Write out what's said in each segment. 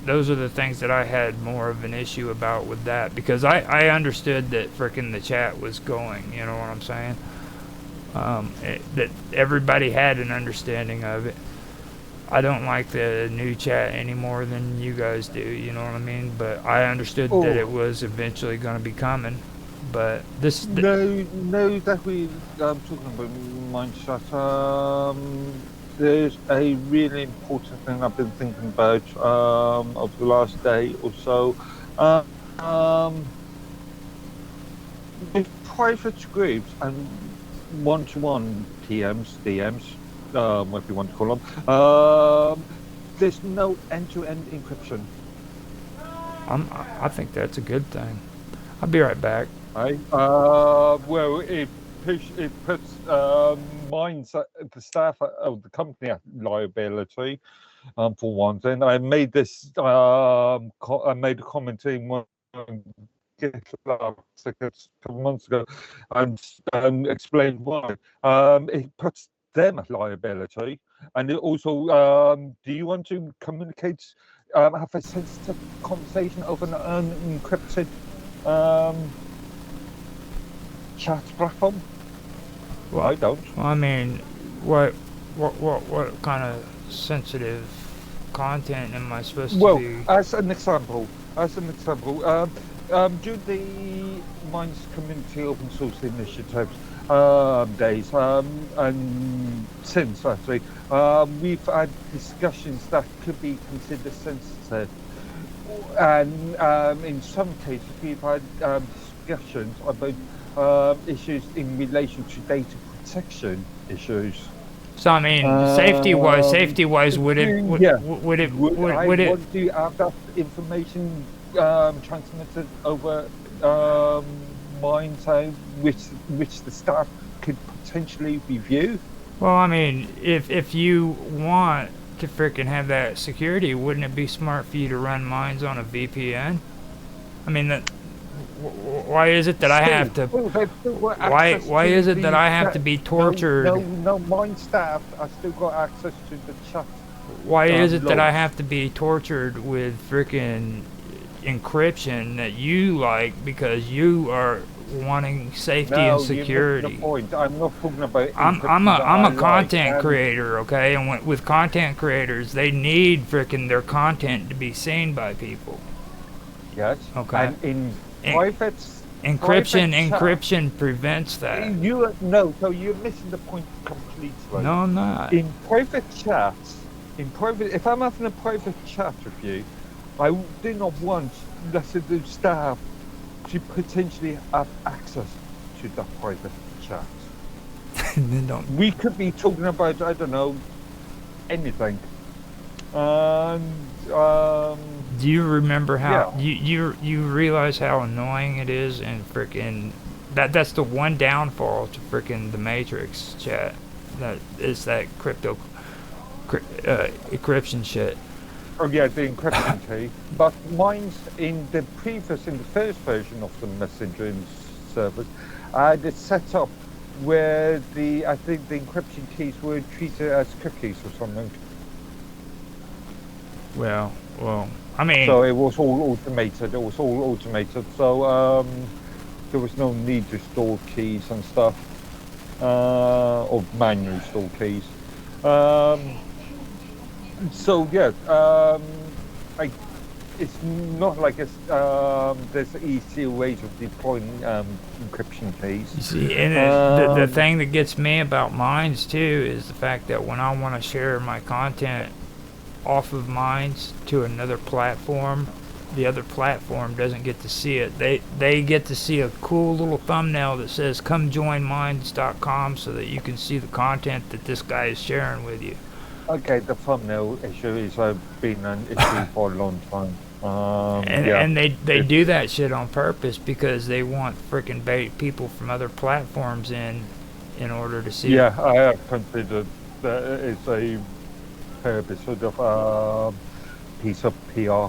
those are the things that I had more of an issue about with that, because I understood that frickin' the chat was going. You know what I'm saying? That everybody had an understanding of it. I don't like the new chat any more than you guys do, you know what I mean? But I understood that Oh, it was eventually going to be coming. But this, no, definitely. Talking about mindset. There's a really important thing I've been thinking about over the last day or so. Um, um, with private groups and one-to-one PMs, DMs, whatever you want to call them, there's no end-to-end encryption. I think that's a good thing. I'll be right back. Right? Well, it puts mines the staff of the company at liability. For one thing, I made this. I made a comment in one GitLab a couple of months ago, and explained why. It puts them at liability, and it also. Do you want to communicate? Have a sensitive conversation over an unencrypted um, chat platform? Well, I don't. well, I mean, what, what kind of sensitive content am I supposed to Well, be? during the Minds Community Open Source Initiatives days, and since actually, we've had discussions that could be considered sensitive, and in some cases, we've had discussions about issues in relation to data protection issues. So I mean, Um, safety wise, yeah, would I would it? want to have that information transmitted over mine time, which the staff could potentially review? Well, I mean, if you want to frickin' have that security, wouldn't it be smart for you to run mines on a VPN? I mean, why is it that I have to? They've still got access Why to is it that the I have to chat. be No, no, tortured? no. Mine staff have still got access to the chat Why is it that I logs. have to be tortured with frickin' encryption that you like because you are wanting safety and No, you're missing the security? point. I'm not talking about encryption that I'm I a like. content And creator, okay? And with content creators, they need frickin' their content to be seen by people, yes, okay? and in En- private chat, encryption prevents that. you no, so you're missing the point completely. No, I'm not. In private chats, if I'm having a private chat with you, I do not want, let's say, the staff to potentially have access to that private chat. Then don't. We could be talking about, I don't know, anything. And Do you remember how yeah, you realize how annoying it is and frickin' that's the one downfall to frickin' the Matrix chat. That is that encryption shit. oh yeah, the encryption key. But mine's in the first version of the messaging service, I had it set up where I think the encryption keys were treated as cookies or something. Well, I mean, So it was all automated. It was all automated. So there was no need to store keys and stuff, or manually store keys. Um, so yeah, I it's not like there's easier ways of deploying encryption keys. you see, and the Um, thing that gets me about Minds too is the fact that when I want to share my content off of Minds to another platform, the other platform doesn't get to see it. They get to see a cool little thumbnail that says "Come join Minds.com" so that you can see the content that this guy is sharing with you. okay, the thumbnail issue is been an issue for a long time. Yeah, And they do it's that shit on purpose because they want freaking bait people from other platforms in order to see. yeah, I have considered that it's a purpose sort of piece of PR.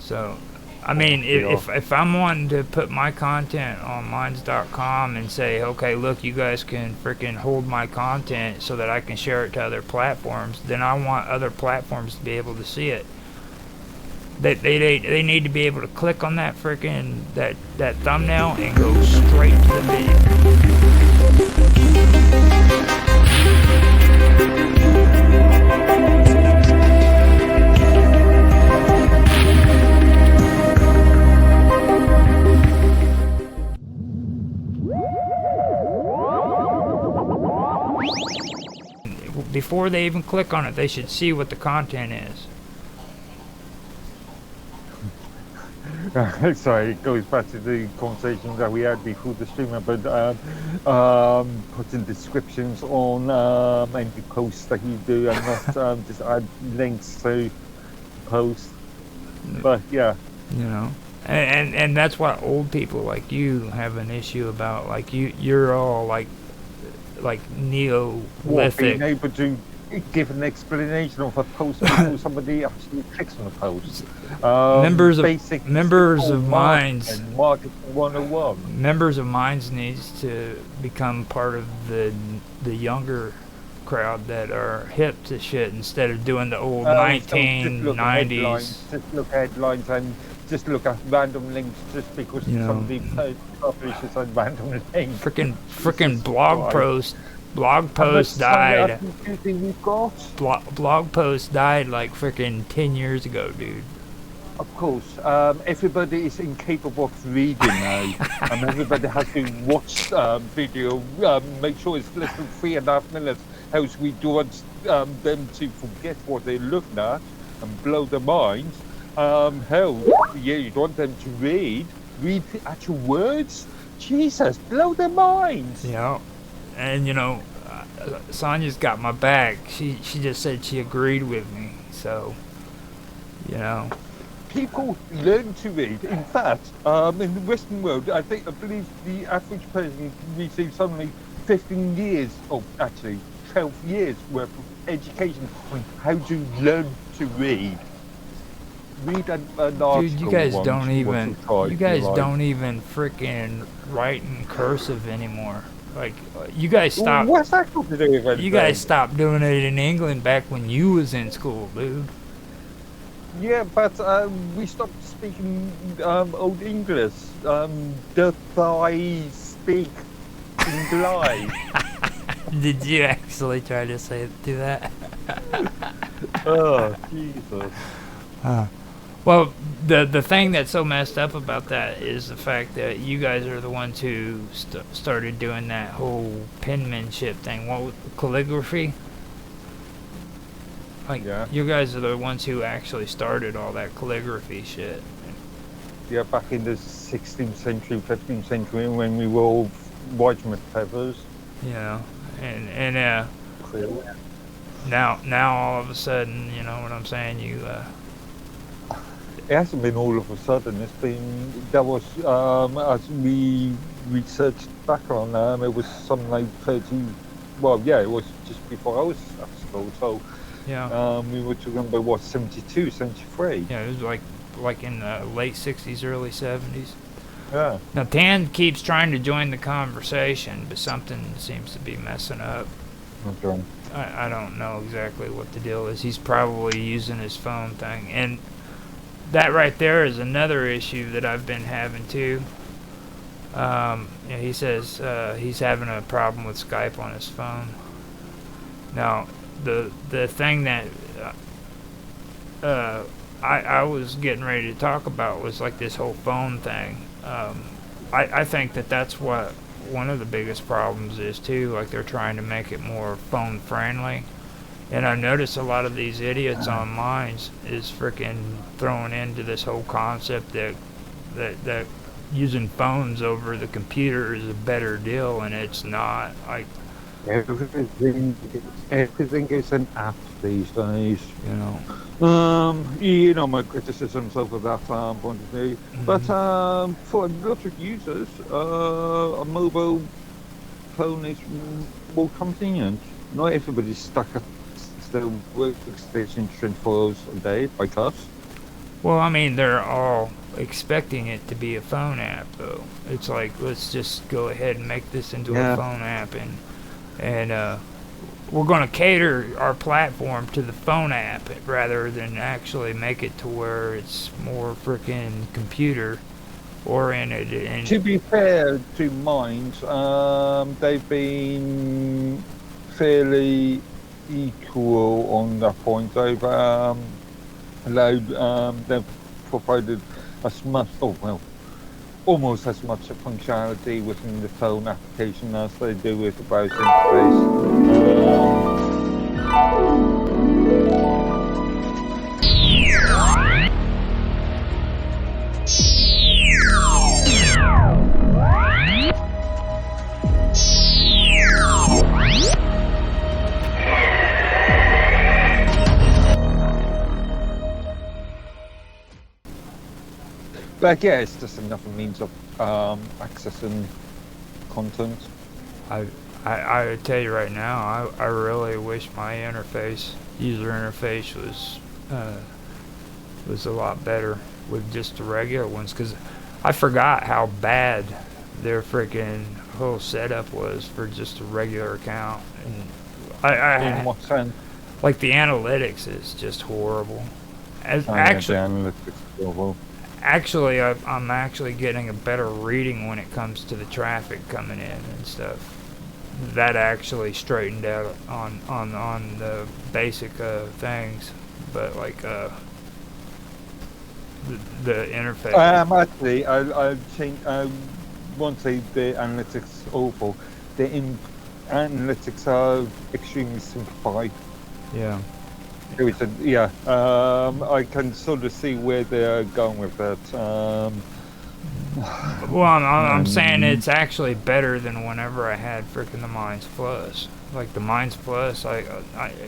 So I mean, Or PR. if I'm wanting to put my content on minds.com and say, okay, look, you guys can freaking hold my content so that I can share it to other platforms, then I want other platforms to be able to see it. They need to be able to click on that freaking that thumbnail and go straight to the video. Before they even click on it, they should see what the content is. Sorry, it goes back to the conversation that we had before the stream about putting descriptions on any posts that you do and not just add links to posts. But yeah, You know, and that's why old people like you have an issue about. Like you're all like Neolithic. being able to give an explanation of a post before somebody actually clicks on the post. Members Basic of Minds. Marketing 101. Members of Minds needs to become part of the younger crowd that are hip to shit instead of doing the old 1990s. Just look at headlines and just look at random links just because somebody publishes a random link. Freaking blog post died. Blog post died like freaking 10 years ago, dude. Of course, everybody is incapable of reading now, and everybody has to watch video. Make sure it's less than 3.5 minutes, else we don't want them to forget what they're looking at and blow their minds. Hell, yeah, you don't want them to read the actual words. Jesus, blow their minds. Yeah, and Sonia's got my back. She just said she agreed with me. So, people learn to read. In fact, in the Western world, I believe the average person receives something like 15 years, or actually 12 years worth of education on how to learn to read. Read an article. Dude, you guys don't even freaking write in cursive anymore. Like, you guys stopped. What's that got to do with anything? You guys stopped doing it in England back when you was in school, dude. Yeah, but we stopped speaking Old English. Doth I speak English? Did you actually try to do that? Oh, Jesus. Well, the thing that's so messed up about that is the fact that you guys are the ones who started doing that whole penmanship thing. What calligraphy? Like, you guys are the ones who actually started all that calligraphy shit. Yeah, back in the 16th century, 15th century, when we were all white with feathers. Yeah, and now all of a sudden, you know what I'm saying? It hasn't been all of a sudden. There was, as we researched back on, it was something like 30. Well, yeah, it was just before I was at school. So. Yeah. We were talking about what, 72, 73. Yeah, it was like in the late 60s, early 70s. Yeah. Now Tan keeps trying to join the conversation, but something seems to be messing up. Okay. I don't know exactly what the deal is. He's probably using his phone thing, and that right there is another issue that I've been having too. He says he's having a problem with Skype on his phone. Now, the thing that I was getting ready to talk about was like this whole phone thing. I think that's what one of the biggest problems is too. Like, they're trying to make it more phone friendly, and I noticed a lot of these idiots on Minds is freaking throwing into this whole concept that using phones over the computer is a better deal, and it's not. Like, everything is an app these days. My criticisms over that point of view. Mm-hmm. But for a lot of users, a mobile phone is more convenient. Not everybody's stuck at the workstation 24 hours a day, like us. Well, I mean, they're all expecting it to be a phone app, though. It's like, let's just go ahead and make this into a phone app, and we're going to cater our platform to the phone app rather than actually make it to where it's more freaking computer oriented. And To be fair to Minds, they've been fairly equal on that point. They've they've provided as much, almost as much functionality within the phone application as they do with the browser interface. But yeah, it's just another means of accessing content. I tell you right now, I really wish my user interface was a lot better with just the regular ones, because I forgot how bad their freaking whole setup was for just a regular account. And In what sense? like the analytics is just horrible. Actually, I'm actually getting a better reading when it comes to the traffic coming in and stuff. That actually straightened out on the basic things, but like the interface. Actually, I think I won't say the analytics awful. The analytics are extremely simplified. Yeah. I can sort of see where they're going with that. Well, I'm saying it's actually better than whenever I had freaking the Minds Plus. Like the Minds Plus,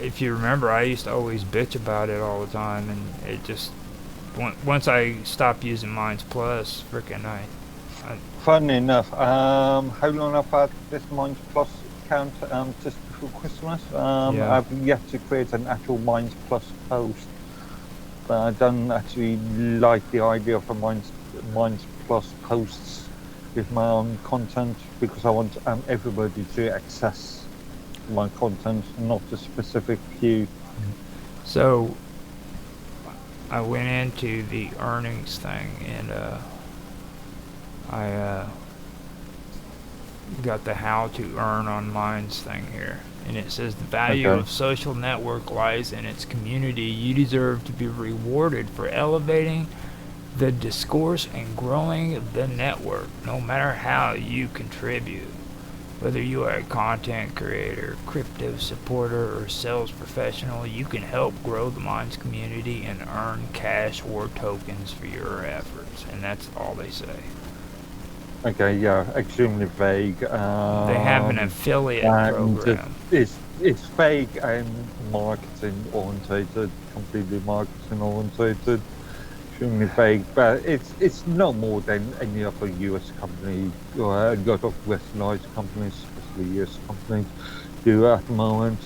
if you remember, I used to always bitch about it all the time, and it just once I stopped using Minds Plus, freaking Funny enough, how long I've had this Minds Plus account? Just before Christmas. Yeah. I've yet to create an actual Minds Plus post, but I don't actually like the idea of a Minds Plus posts with my own content, because I want everybody to access my content, not a specific few. So I went into the earnings thing, and I got the how to earn on Minds thing here, and it says the value of social network lies in its community. You deserve to be rewarded for elevating the discourse and growing the network, no matter how you contribute. Whether you are a content creator, crypto supporter, or sales professional, you can help grow the Minds community and earn cash or tokens for your efforts. And that's all they say. Okay, yeah, extremely vague. They have an affiliate program. It's vague and marketing orientated, completely marketing orientated. Extremely vague, but it's no more than any other US company or a lot of westernized companies, especially US companies, do at the moment.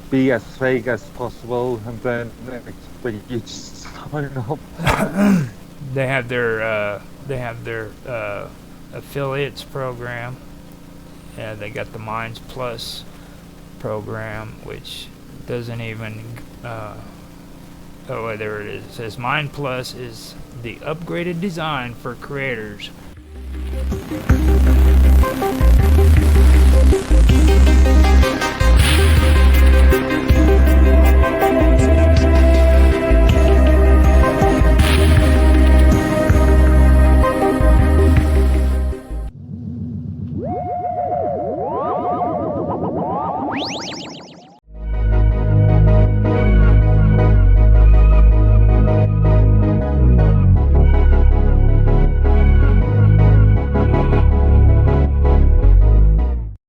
Be as vague as possible, and then expect you to sign up. They have their affiliates program. Yeah, they got the Minds Plus program, which doesn't even. Oh, there it is. It says Mind Plus is the upgraded design for creators.